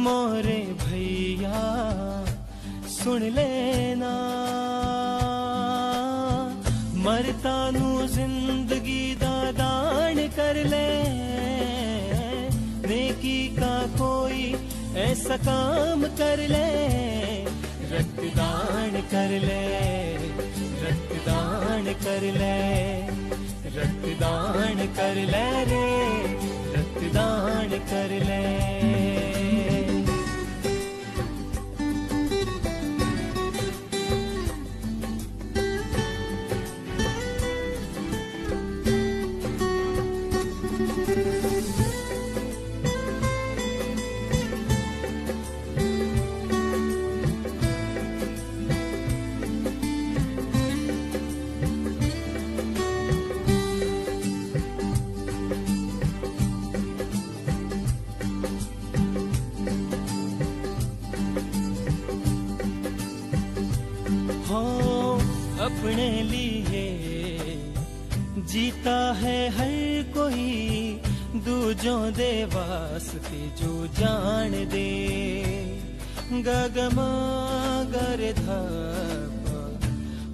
मोरे भैया सुन लेना, मरता नू जिंदगी दा दान कर ले, नेकी का कोई ऐसा काम कर ले, रक्तदान कर ले, रक्तदान कर ले, रक्तदान कर ले रे, रक्तदान कर ले। अपने लिए जीता है हर कोई, दूजों दे वास्ते जो जान दे, गगमा गर धा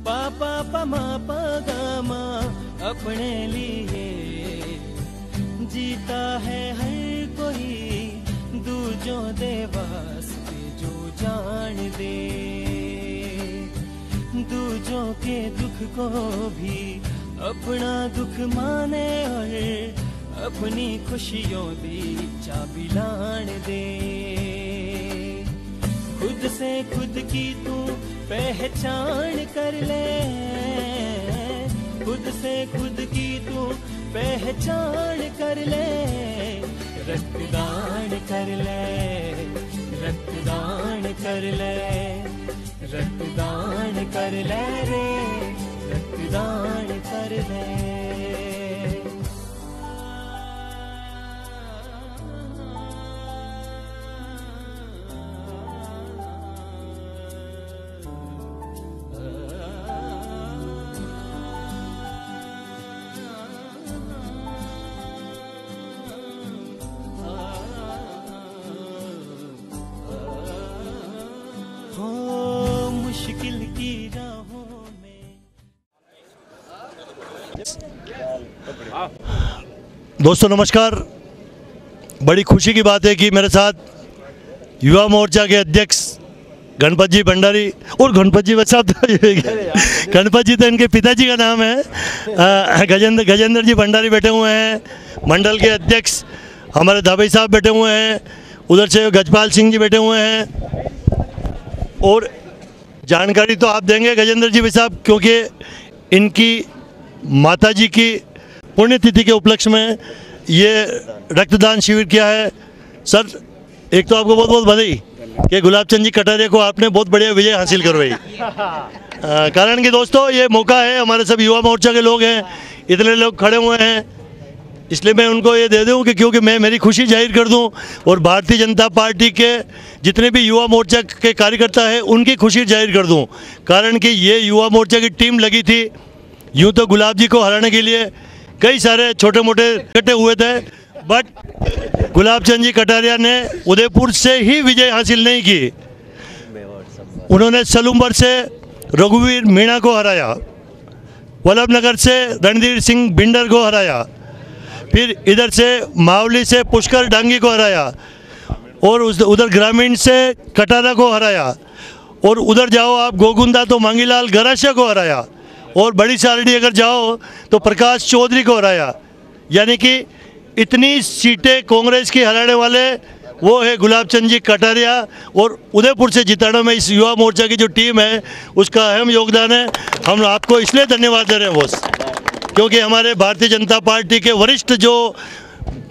पा पा पा मा पा गा मा। अपने लिए जीता है हर कोई, दूजों दे वास्ते जो जान दे, दूजों के दुख को भी अपना दुख माने, और अपनी खुशियों दी चाबी लान दे। खुद से खुद की तू पहचान कर ले, खुद से खुद की तू पहचान कर ले, रक्तदान कर ले, रक्तदान कर ले, रक्तदान कर ले रे, रक्तदान कर ले। मुश्किल की राहों में। दोस्तों नमस्कार। बड़ी खुशी की बात है कि मेरे साथ युवा मोर्चा के अध्यक्ष गणपत जी भंडारी, और गणपत जी साहब गणपत जी तो इनके पिताजी का नाम है, गजेंद्र जी भंडारी बैठे हुए हैं। मंडल के अध्यक्ष हमारे दाबई साहब बैठे हुए हैं, उधर से गजपाल सिंह जी बैठे हुए हैं। और जानकारी तो आप देंगे गजेंद्र जी साहब, क्योंकि इनकी माताजी की पुण्यतिथि के उपलक्ष्य में ये रक्तदान शिविर किया है। सर एक तो आपको बहुत बहुत बधाई कि गुलाब चंद जी कटारिया को आपने बहुत बढ़िया विजय हासिल करवाई। कारण कि दोस्तों ये मौका है, हमारे सब युवा मोर्चा के लोग हैं, इतने लोग खड़े हुए हैं, इसलिए मैं उनको ये दे दूं कि क्योंकि मैं मेरी खुशी जाहिर कर दूं, और भारतीय जनता पार्टी के जितने भी युवा मोर्चा के कार्यकर्ता हैं उनकी खुशी जाहिर कर दूं। कारण कि ये युवा मोर्चा की टीम लगी थी, यूं तो गुलाब जी को हराने के लिए कई सारे छोटे मोटे इकट्ठे हुए थे, बट गुलाब चंद जी कटारिया ने उदयपुर से ही विजय हासिल नहीं की। उन्होंने सलूम्बर से रघुवीर मीणा को हराया, वल्लभनगर से रणधीर सिंह बिंडर को हराया, फिर इधर से मावली से पुष्कर डांगी को हराया, और उधर ग्रामीण से कटारा को हराया, और उधर जाओ आप गोगुंदा तो मांगीलाल गरासिया को हराया, और बड़ी सारडी अगर जाओ तो प्रकाश चौधरी को हराया। यानी कि इतनी सीटें कांग्रेस की हराने वाले वो है गुलाब चंद जी कटारिया, और उदयपुर से जिताने में इस युवा मोर्चा की जो टीम है उसका अहम योगदान है। हम आपको इसलिए धन्यवाद दे रहे हैं बॉस, क्योंकि हमारे भारतीय जनता पार्टी के वरिष्ठ जो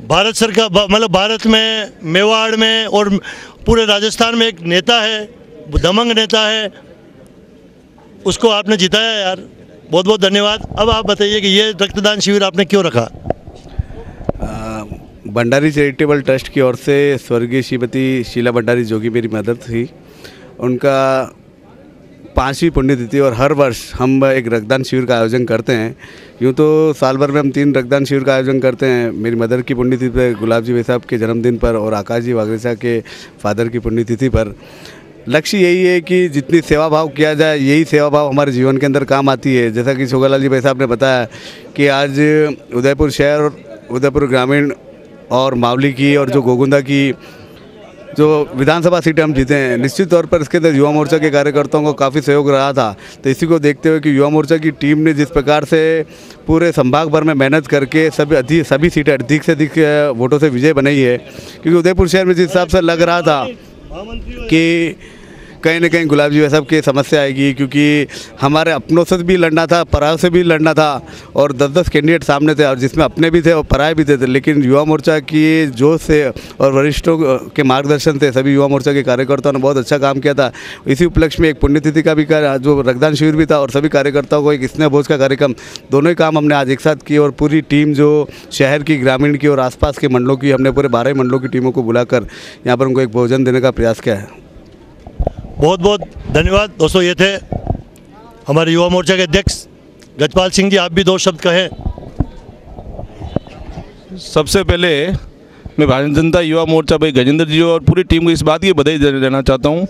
भारत सरकार मतलब भारत में, मेवाड़ में और पूरे राजस्थान में एक नेता है, दमंग नेता है, उसको आपने जिताया यार, बहुत बहुत धन्यवाद। अब आप बताइए कि ये रक्तदान शिविर आपने क्यों रखा? भंडारी चैरिटेबल ट्रस्ट की ओर से स्वर्गीय श्रीमती शीला भंडारी जो कि मेरी मदर थी, उनका 5वीं पुण्यतिथि और हर वर्ष हम एक रक्तदान शिविर का आयोजन करते हैं। यूँ तो साल भर में हम 3 रक्तदान शिविर का आयोजन करते हैं। मेरी मदर की पुण्यतिथि पर, गुलाब जी भाई साहब के जन्मदिन पर और आकाश जी वागरेचा के फादर की पुण्यतिथि पर। लक्ष्य यही है कि जितनी सेवा भाव किया जाए, यही सेवा भाव हमारे जीवन के अंदर काम आती है। जैसा कि छोगालाल जी भाई साहब ने बताया कि आज उदयपुर शहर, उदयपुर ग्रामीण और मावली की और जो गोगुंदा की जो विधानसभा सीटें हम जीते हैं, निश्चित तौर पर इसके अंदर युवा मोर्चा के कार्यकर्ताओं को काफ़ी सहयोग रहा था। तो इसी को देखते हुए कि युवा मोर्चा की टीम ने जिस प्रकार से पूरे संभाग भर में मेहनत करके सभी सीटें अधिक से अधिक वोटों से विजय बनाई है। क्योंकि उदयपुर शहर में जिस हिसाब से लग रहा था कि कहीं ना कहीं गुलाब जी भाई साहब की समस्या आएगी, क्योंकि हमारे अपनों से भी लड़ना था, परायों से भी लड़ना था और 10-10 कैंडिडेट सामने थे और जिसमें अपने भी थे और पराये भी थे। लेकिन युवा मोर्चा की जोश से और वरिष्ठों के मार्गदर्शन से सभी युवा मोर्चा के कार्यकर्ताओं ने बहुत अच्छा काम किया था। इसी उपलक्ष्य में एक पुण्यतिथि का भी जो रक्तदान शिविर भी था और सभी कार्यकर्ताओं को एक स्नेह भोज का कार्यक्रम, दोनों ही काम हमने आज एक साथ किए और पूरी टीम जो शहर की, ग्रामीण की और आसपास के मंडलों की, हमने पूरे 12 मंडलों की टीमों को बुलाकर यहाँ पर उनको एक भोजन देने का प्रयास किया है। बहुत बहुत धन्यवाद दोस्तों। ये थे हमारे युवा मोर्चा के अध्यक्ष गजपाल सिंह जी। आप भी 2 शब्द कहें। सबसे पहले मैं भारतीय जनता युवा मोर्चा भाई गजेंद्र जी और पूरी टीम को इस बात की बधाई देना चाहता हूं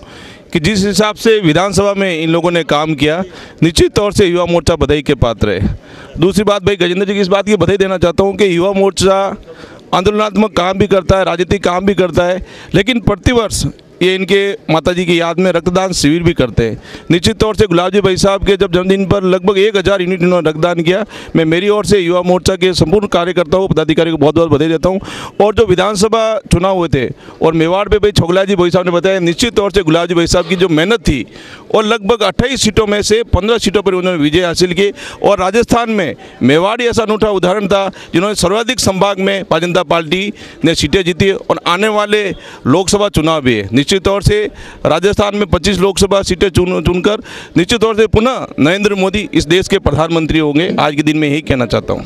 कि जिस हिसाब से विधानसभा में इन लोगों ने काम किया, निश्चित तौर से युवा मोर्चा बधाई के पात्र है। दूसरी बात भाई गजेंद्र जी की इस बात की बधाई देना चाहता हूं कि युवा मोर्चा आंदोलनात्मक काम भी करता है, राजनीतिक काम भी करता है, लेकिन प्रतिवर्ष ये इनके माताजी की याद में रक्तदान शिविर भी करते हैं। निश्चित तौर से गुलाब जी भाई साहब के जब जन्मदिन पर लगभग 1000 यूनिट इन्होंने रक्तदान किया। मैं मेरी ओर से युवा मोर्चा के संपूर्ण कार्यकर्ताओं, पदाधिकारियों को बहुत बहुत बधाई देता हूं। और जो विधानसभा चुनाव हुए थे और मेवाड़ पे भाई छोगला जी भाई साहब ने बताया, निश्चित तौर से गुलाब जी भाई साहब की जो मेहनत थी और लगभग 28 सीटों में से 15 सीटों पर उन्होंने विजय हासिल की। और राजस्थान में मेवाड़ी ऐसा अनूठा उदाहरण था जिन्होंने सर्वाधिक संभाग में भारतीय जनता पार्टी ने सीटें जीती और आने वाले लोकसभा चुनाव भी है। निश्चित तौर से राजस्थान में 25 लोकसभा सीटें चुनकर निश्चित तौर से पुनः नरेंद्र मोदी इस देश के प्रधानमंत्री होंगे। आज के दिन में यही कहना चाहता हूं।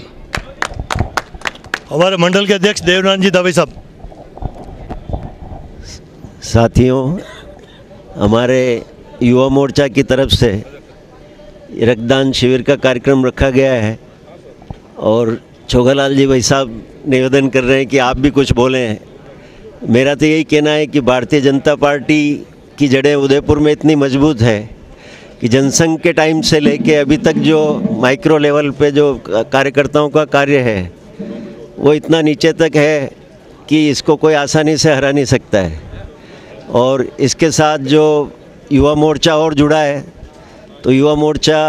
हमारे मंडल के अध्यक्ष देवनारायण जी दावे साहब। साथियों, हमारे युवा मोर्चा की तरफ से रक्तदान शिविर का कार्यक्रम रखा गया है और छोगालाल जी भाई साहब निवेदन कर रहे हैं कि आप भी कुछ बोलें। मेरा तो यही कहना है कि भारतीय जनता पार्टी की जड़ें उदयपुर में इतनी मजबूत है कि जनसंघ के टाइम से लेके अभी तक जो माइक्रो लेवल पे जो कार्यकर्ताओं का कार्य है वो इतना नीचे तक है कि इसको कोई आसानी से हरा नहीं सकता है। और इसके साथ जो युवा मोर्चा और जुड़ा है तो युवा मोर्चा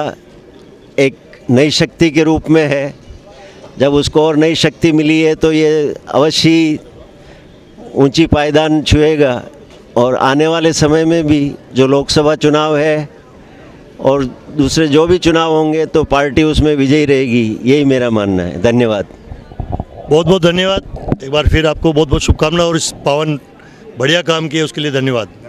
एक नई शक्ति के रूप में है। जब उसको और नई शक्ति मिली है तो ये अवश्य ऊंची पायदान छुएगा और आने वाले समय में भी जो लोकसभा चुनाव है और दूसरे जो भी चुनाव होंगे तो पार्टी उसमें विजयी रहेगी, यही मेरा मानना है। धन्यवाद। बहुत बहुत धन्यवाद। एक बार फिर आपको बहुत बहुत शुभकामनाएं और इस पावन बढ़िया काम किए उसके लिए धन्यवाद।